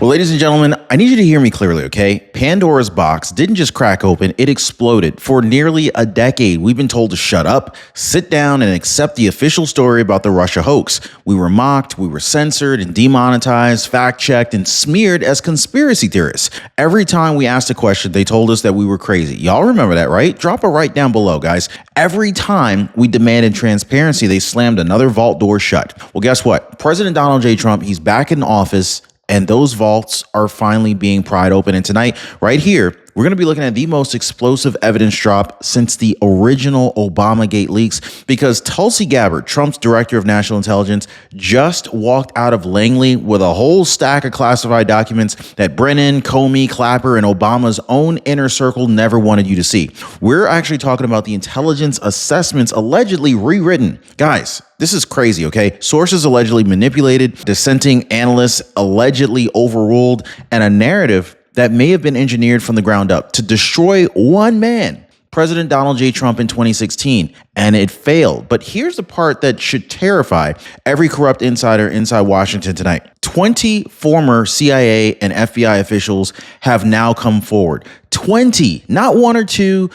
Well, ladies and gentlemen, I need you to hear me clearly, okay? Pandora's box didn't just crack open, it exploded. For nearly a decade, we've been told to shut up, sit down, and accept the official story about the Russia hoax. We were mocked, we were censored and demonetized, fact-checked, and smeared as conspiracy theorists. Every time we asked a question, they told us that we were crazy. Y'all remember that, right? Drop a right down below, guys. Every time we demanded transparency, they slammed another vault door shut. Well, guess what? President Donald J. Trump, he's back in office, and those vaults are finally being pried open. And tonight, right here, we're going to be looking at the most explosive evidence drop since the original Obamagate leaks, because Tulsi Gabbard, Trump's director of national intelligence, just walked out of Langley with a whole stack of classified documents that Brennan, Comey, Clapper, and Obama's own inner circle never wanted you to see. We're actually talking about the intelligence assessments allegedly rewritten. Guys, this is crazy, okay? Sources allegedly manipulated, dissenting analysts allegedly overruled, and a narrative that may have been engineered from the ground up to destroy one man, President Donald J. Trump, in 2016, and it failed. But here's the part that should terrify every corrupt insider inside Washington tonight. 20 former CIA and FBI officials have now come forward. 20, not one or two,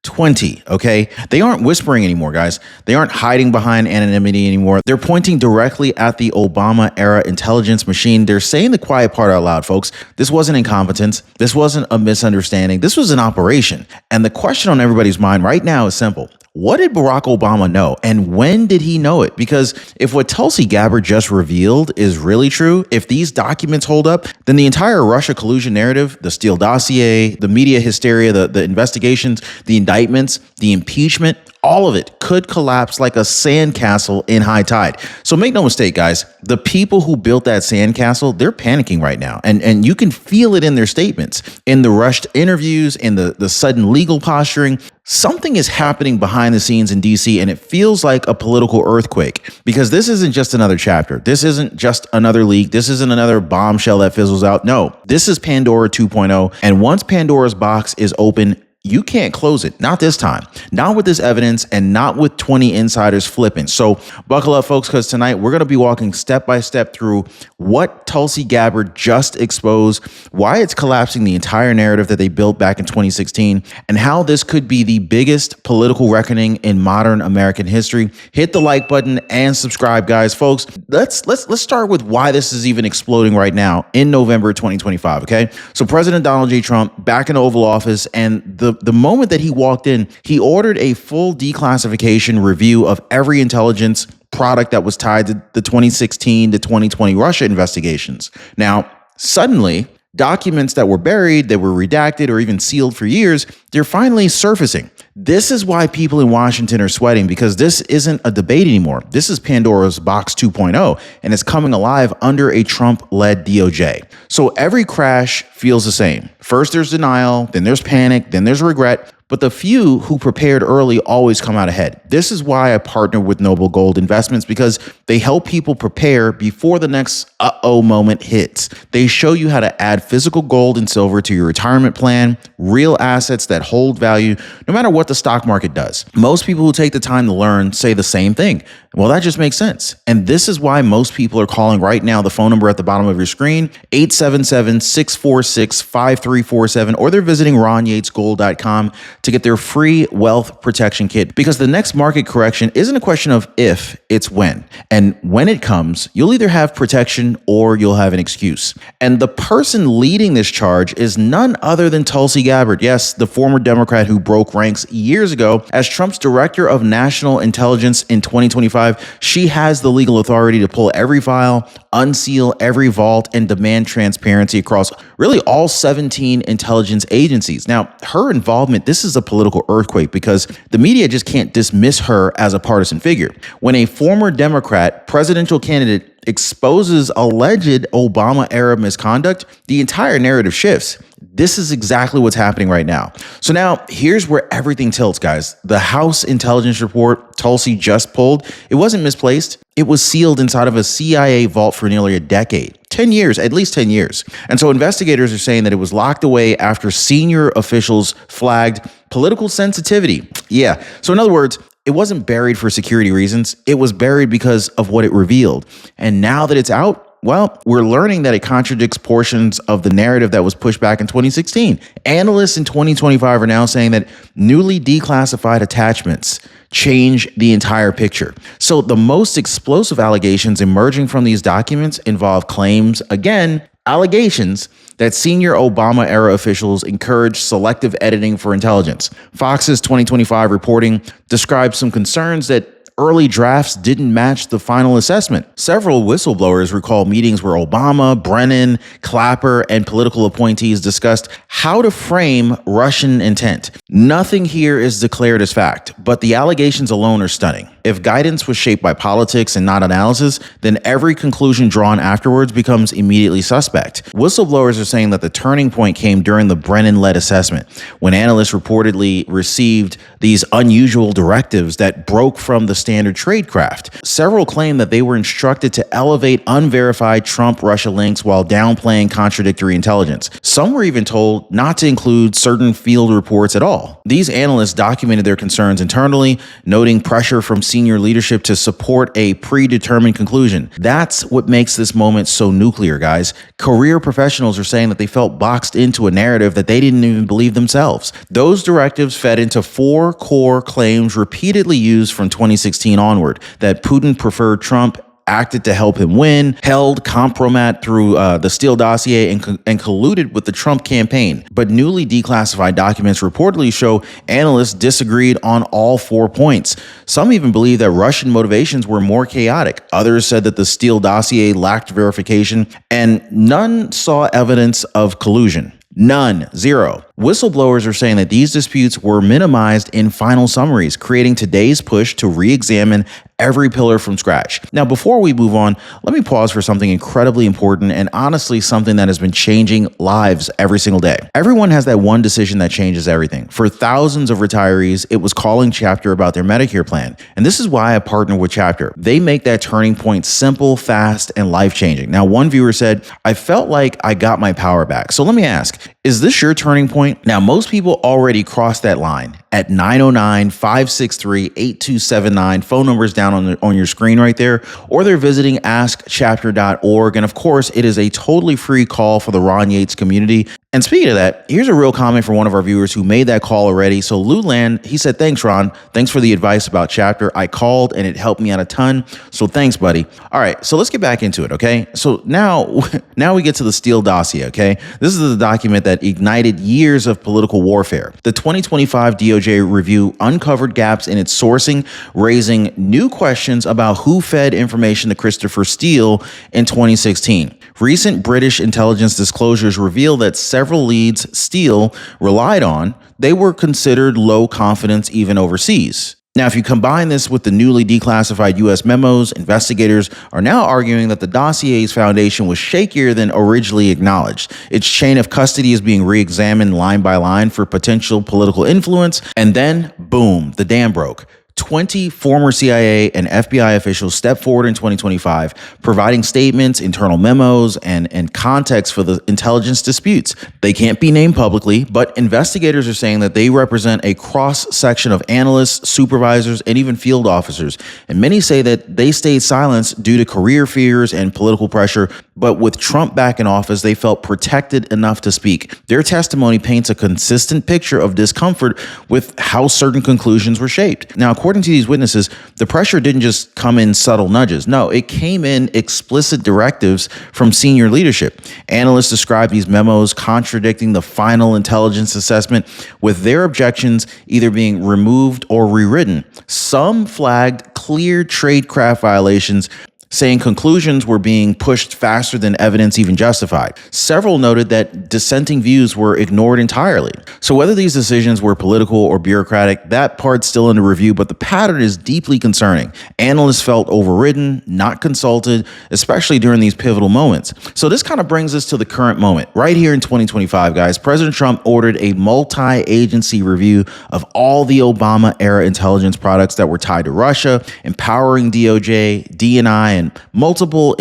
20, okay? They aren't whispering anymore, guys. They aren't hiding behind anonymity anymore. They're pointing directly at the Obama-era intelligence machine. They're saying the quiet part out loud, folks. This wasn't incompetence. This wasn't a misunderstanding. This was an operation. And the question on everybody's mind right now is simple. What did Barack Obama know, and when did he know it? Because if what Tulsi Gabbard just revealed is really true, if these documents hold up, then the entire Russia collusion narrative, the Steele dossier, the media hysteria, the investigations, the indictments, the impeachment, all of it could collapse like a sandcastle in high tide. So make no mistake, guys, the people who built that sandcastle, they're panicking right now. And you can feel it in their statements, in the rushed interviews, in the sudden legal posturing. Something is happening behind the scenes in DC, and it feels like a political earthquake, because this isn't just another chapter. This isn't just another leak. This isn't another bombshell that fizzles out. No, this is Pandora 2.0. And once Pandora's box is open, you can't close it. Not this time. Not with this evidence, and not with 20 insiders flipping. So buckle up, folks, because tonight we're going to be walking step by step through what Tulsi Gabbard just exposed, why it's collapsing the entire narrative that they built back in 2016, and how this could be the biggest political reckoning in modern American history. Hit the like button and subscribe, guys. Folks, let's start with why this is even exploding right now in November 2025, okay? So President Donald J. Trump back in the Oval Office, and the moment that he walked in, he ordered a full declassification review of every intelligence product that was tied to the 2016 to 2020 Russia investigations. Now, suddenly, documents that were buried, that were redacted, or even sealed for years, they're finally surfacing. This is why people in Washington are sweating, because this isn't a debate anymore. This is Pandora's box 2.0, and it's coming alive under a Trump-led DOJ. So every crash feels the same. First there's denial, then there's panic, then there's regret. But the few who prepared early always come out ahead. This is why I partner with Noble Gold Investments, because they help people prepare before the next uh-oh moment hits. They show you how to add physical gold and silver to your retirement plan, real assets that hold value, no matter what the stock market does. Most people who take the time to learn say the same thing. Well, that just makes sense. And this is why most people are calling right now. The phone number at the bottom of your screen, 877-646-5347, or they're visiting RonYatesGold.com to get their free wealth protection kit, because the next market correction isn't a question of if, it's when. And when it comes, you'll either have protection or you'll have an excuse. And the person leading this charge is none other than Tulsi Gabbard. Yes, the former Democrat who broke ranks years ago as Trump's director of national intelligence in 2025. She has the legal authority to pull every file, unseal every vault, and demand transparency across really all 17 intelligence agencies. Now, her involvement, this is a political earthquake, because the media just can't dismiss her as a partisan figure. When a former Democrat presidential candidate exposes alleged Obama-era misconduct, the entire narrative shifts. This is exactly what's happening right now. So now here's where everything tilts, guys. The House intelligence report Tulsi just pulled, it wasn't misplaced. It was sealed inside of a CIA vault for nearly a decade. 10 years, at least 10 years. And so investigators are saying that it was locked away after senior officials flagged political sensitivity. Yeah. So in other words, it wasn't buried for security reasons. It was buried because of what it revealed. And now that it's out, Well, we're learning that it contradicts portions of the narrative that was pushed back in 2016. Analysts in 2025 are now saying that newly declassified attachments change the entire picture. So the most explosive allegations emerging from these documents involve claims, again, allegations that senior Obama-era officials encouraged selective editing for intelligence. Fox's 2025 reporting describes some concerns that early drafts didn't match the final assessment. Several whistleblowers recall meetings where Obama, Brennan, Clapper, and political appointees discussed how to frame Russian intent. Nothing here is declared as fact, but the allegations alone are stunning. If guidance was shaped by politics and not analysis, then every conclusion drawn afterwards becomes immediately suspect. Whistleblowers are saying that the turning point came during the Brennan-led assessment, when analysts reportedly received these unusual directives that broke from the standard tradecraft. Several claim that they were instructed to elevate unverified Trump-Russia links while downplaying contradictory intelligence. Some were even told not to include certain field reports at all. These analysts documented their concerns internally, noting pressure from senior leadership to support a predetermined conclusion. That's what makes this moment so nuclear, guys. Career professionals are saying that they felt boxed into a narrative that they didn't even believe themselves. Those directives fed into 4 core claims repeatedly used from 2016 onward: that Putin preferred Trump, acted to help him win, held compromat through the Steele dossier, and colluded with the Trump campaign. But newly declassified documents reportedly show analysts disagreed on all 4 points. Some even believe that Russian motivations were more chaotic. Others said that the Steele dossier lacked verification, and none saw evidence of collusion. None. Zero. Whistleblowers are saying that these disputes were minimized in final summaries, creating today's push to re-examine every pillar from scratch. Now, before we move on, let me pause for something incredibly important and honestly something that has been changing lives every single day. Everyone has that one decision that changes everything. For thousands of retirees, it was calling Chapter about their Medicare plan. And this is why I partner with Chapter. They make that turning point simple, fast, and life-changing. Now, one viewer said, "I felt like I got my power back." So let me ask, is this your turning point? Now, most people already crossed that line at 909-563-8279. Phone numbers down on your screen right there, or they're visiting askchapter.org. And of course, it is a totally free call for the Ron Yates community. And speaking of that, here's a real comment from one of our viewers who made that call already. So Lou Land, he said, "Thanks, Ron. Thanks for the advice about Chapter. I called and it helped me out a ton. So thanks, buddy." All right, so let's get back into it, okay? So now we get to the Steele dossier, okay? This is the document that ignited years of political warfare. The 2025 DOJ review uncovered gaps in its sourcing, raising new questions about who fed information to Christopher Steele in 2016. Recent British intelligence disclosures reveal that several leads Steele relied on, they were considered low confidence even overseas. Now, if you combine this with the newly declassified U.S. memos, investigators are now arguing that the dossier's foundation was shakier than originally acknowledged. Its chain of custody is being re-examined line by line for potential political influence, and then, boom, the dam broke. 20 former CIA and FBI officials stepped forward in 2025, providing statements, internal memos, and context for the intelligence disputes. They can't be named publicly, but investigators are saying that they represent a cross-section of analysts, supervisors, and even field officers. And many say that they stayed silent due to career fears and political pressure, but with Trump back in office, they felt protected enough to speak. Their testimony paints a consistent picture of discomfort with how certain conclusions were shaped. Now, according to these witnesses, the pressure didn't just come in subtle nudges. No, it came in explicit directives from senior leadership. Analysts describe these memos contradicting the final intelligence assessment, with their objections either being removed or rewritten. Some flagged clear tradecraft violations, saying conclusions were being pushed faster than evidence even justified. Several noted that dissenting views were ignored entirely. So whether these decisions were political or bureaucratic, that part's still under review, but the pattern is deeply concerning. Analysts felt overridden, not consulted, especially during these pivotal moments. So this kind of brings us to the current moment. Right here in 2025, guys, President Trump ordered a multi-agency review of all the Obama-era intelligence products that were tied to Russia, empowering DOJ, DNI, and multiple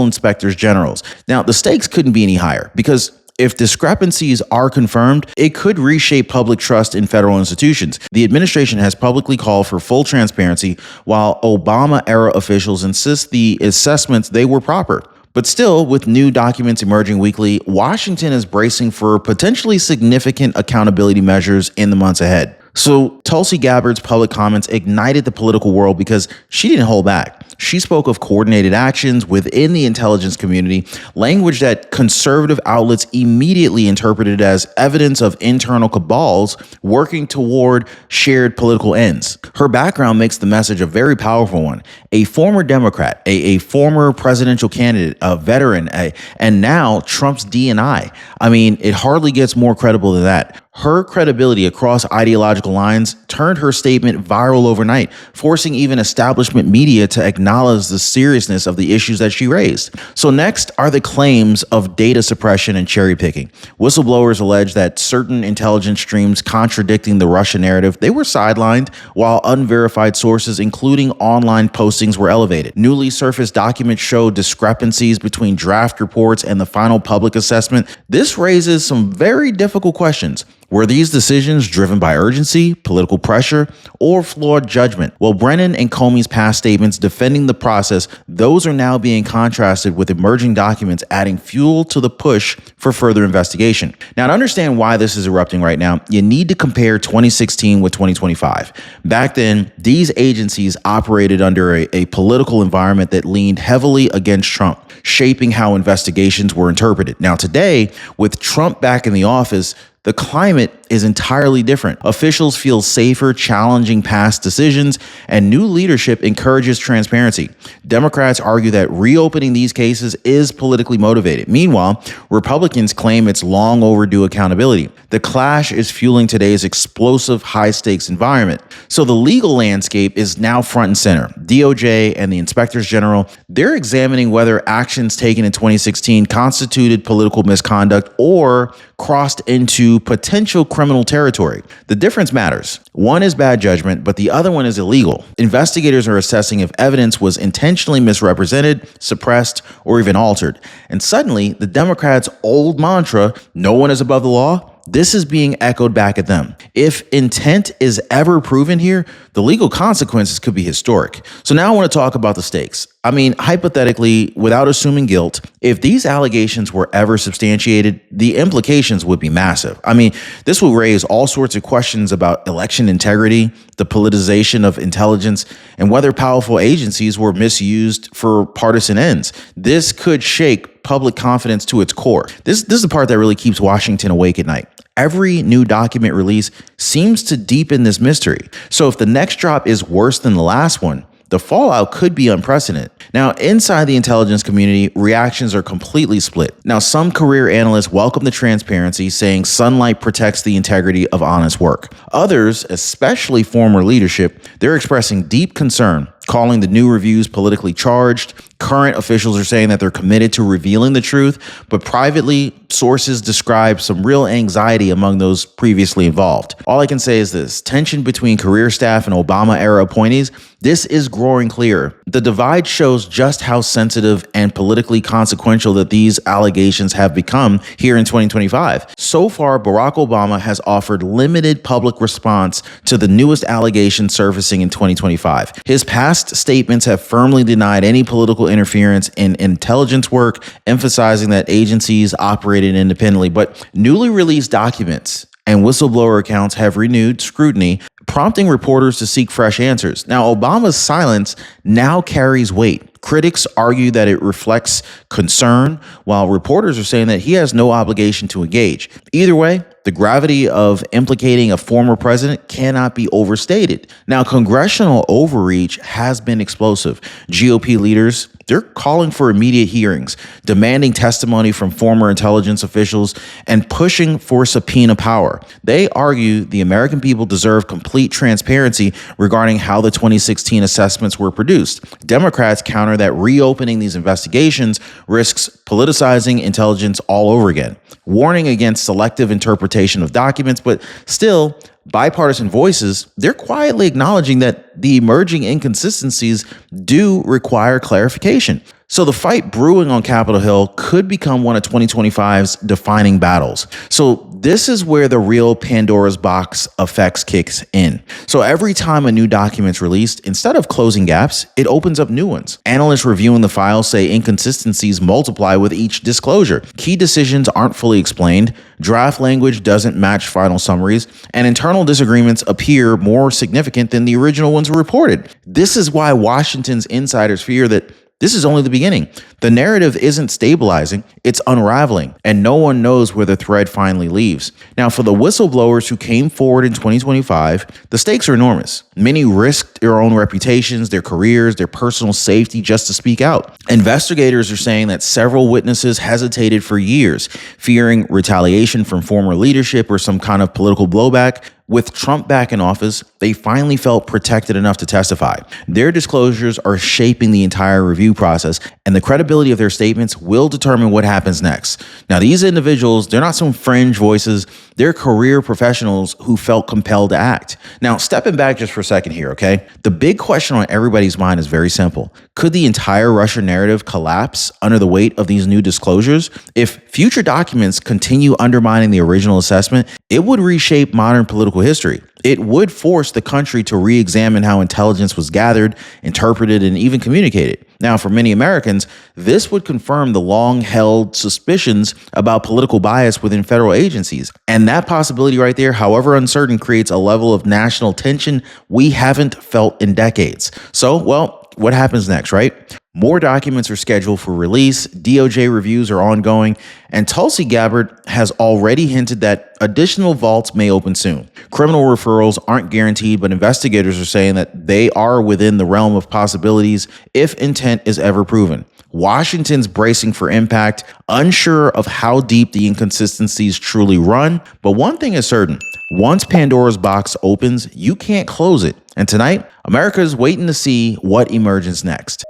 inspectors generals. Now, the stakes couldn't be any higher because If discrepancies are confirmed, it could reshape public trust in federal institutions. The administration has publicly called for full transparency, while Obama-era officials insist the assessments they were proper. But still, with new documents emerging weekly, Washington is bracing for potentially significant accountability measures in the months ahead. So Tulsi Gabbard's public comments ignited the political world because she didn't hold back. She spoke of coordinated actions within the intelligence community, language that conservative outlets immediately interpreted as evidence of internal cabals working toward shared political ends. Her background makes the message a very powerful one. A former Democrat, a former presidential candidate, a veteran, and now Trump's D&I. I mean, it hardly gets more credible than that. Her credibility across ideological lines turned her statement viral overnight, forcing even establishment media to acknowledge the seriousness of the issues that she raised. So next are the claims of data suppression and cherry picking. Whistleblowers allege that certain intelligence streams contradicting the Russia narrative, they were sidelined, while unverified sources, including online postings, were elevated. Newly surfaced documents show discrepancies between draft reports and the final public assessment. This raises some very difficult questions. Were these decisions driven by urgency, political pressure, or flawed judgment? Well, Brennan and Comey's past statements defending the process, those are now being contrasted with emerging documents adding fuel to the push for further investigation. Now, to understand why this is erupting right now, you need to compare 2016 with 2025. Back then, these agencies operated under a political environment that leaned heavily against Trump, shaping how investigations were interpreted. Now, today, with Trump back in the office, the climate is entirely different. Officials feel safer challenging past decisions, and new leadership encourages transparency. Democrats argue that reopening these cases is politically motivated. Meanwhile, Republicans claim it's long overdue accountability. The clash is fueling today's explosive, high-stakes environment. So the legal landscape is now front and center. DOJ and the inspectors general, they're examining whether actions taken in 2016 constituted political misconduct or crossed into potential criminal territory. The difference matters. One is bad judgment, but the other one is illegal. Investigators are assessing if evidence was intentionally misrepresented, suppressed, or even altered. And suddenly, the Democrats' old mantra, no one is above the law, this is being echoed back at them. If intent is ever proven here, the legal consequences could be historic. So now I want to talk about the stakes. I mean, hypothetically, without assuming guilt, if these allegations were ever substantiated, the implications would be massive. I mean, this will raise all sorts of questions about election integrity, the politicization of intelligence, and whether powerful agencies were misused for partisan ends. This could shake public confidence to its core. This is the part that really keeps Washington awake at night. Every new document release seems to deepen this mystery. So if the next drop is worse than the last one, the fallout could be unprecedented. Now, inside the intelligence community, reactions are completely split. Now, some career analysts welcome the transparency, saying sunlight protects the integrity of honest work. Others, especially former leadership, they're expressing deep concern, calling the new reviews politically charged. Current officials are saying that they're committed to revealing the truth, but privately, sources describe some real anxiety among those previously involved. All I can say is this: tension between career staff and Obama-era appointees, this is growing clear. The divide shows just how sensitive and politically consequential that these allegations have become here in 2025. So far, Barack Obama has offered limited public response to the newest allegations surfacing in 2025. His past statements have firmly denied any political interference in intelligence work, emphasizing that agencies operated independently. But newly released documents and whistleblower accounts have renewed scrutiny, prompting reporters to seek fresh answers. Now, Obama's silence now carries weight. Critics argue that it reflects concern, while reporters are saying that he has no obligation to engage. Either way, the gravity of implicating a former president cannot be overstated. Now, congressional overreach has been explosive. GOP leaders, they're calling for immediate hearings, demanding testimony from former intelligence officials, and pushing for subpoena power. They argue the American people deserve complete transparency regarding how the 2016 assessments were produced. Democrats counter that reopening these investigations risks politicizing intelligence all over again, warning against selective interpretation of documents, but still, bipartisan voices, they're quietly acknowledging that the emerging inconsistencies do require clarification. So the fight brewing on Capitol Hill could become one of 2025's defining battles. So this is where the real Pandora's box effects kicks in. So every time a new document's released, instead of closing gaps, it opens up new ones. Analysts reviewing the file say inconsistencies multiply with each disclosure. Key decisions aren't fully explained, draft language doesn't match final summaries, and internal disagreements appear more significant than the original ones reported. This is why Washington's insiders fear that this is only the beginning. The narrative isn't stabilizing, it's unraveling, and no one knows where the thread finally leaves. Now, for the whistleblowers who came forward in 2025, the stakes are enormous. Many risked their own reputations, their careers, their personal safety just to speak out. Investigators are saying that several witnesses hesitated for years, fearing retaliation from former leadership or some kind of political blowback. With Trump back in office, they finally felt protected enough to testify. Their disclosures are shaping the entire review process, and the credibility of their statements will determine what happens next. Now, these individuals, they're not some fringe voices. They're career professionals who felt compelled to act. Now, stepping back just for a second here, okay? The big question on everybody's mind is very simple. Could the entire Russia narrative collapse under the weight of these new disclosures? If future documents continue undermining the original assessment, it would reshape modern political history. It would force the country to re-examine how intelligence was gathered, interpreted, and even communicated. Now, for many Americans, this would confirm the long-held suspicions about political bias within federal agencies. And that possibility right there, however uncertain, creates a level of national tension we haven't felt in decades. So, well, what happens next, right? More documents are scheduled for release, DOJ reviews are ongoing, and Tulsi Gabbard has already hinted that additional vaults may open soon. Criminal referrals aren't guaranteed, but investigators are saying that they are within the realm of possibilities if intent is ever proven. Washington's bracing for impact, unsure of how deep the inconsistencies truly run, but one thing is certain. Once Pandora's box opens, you can't close it. And tonight, America is waiting to see what emerges next.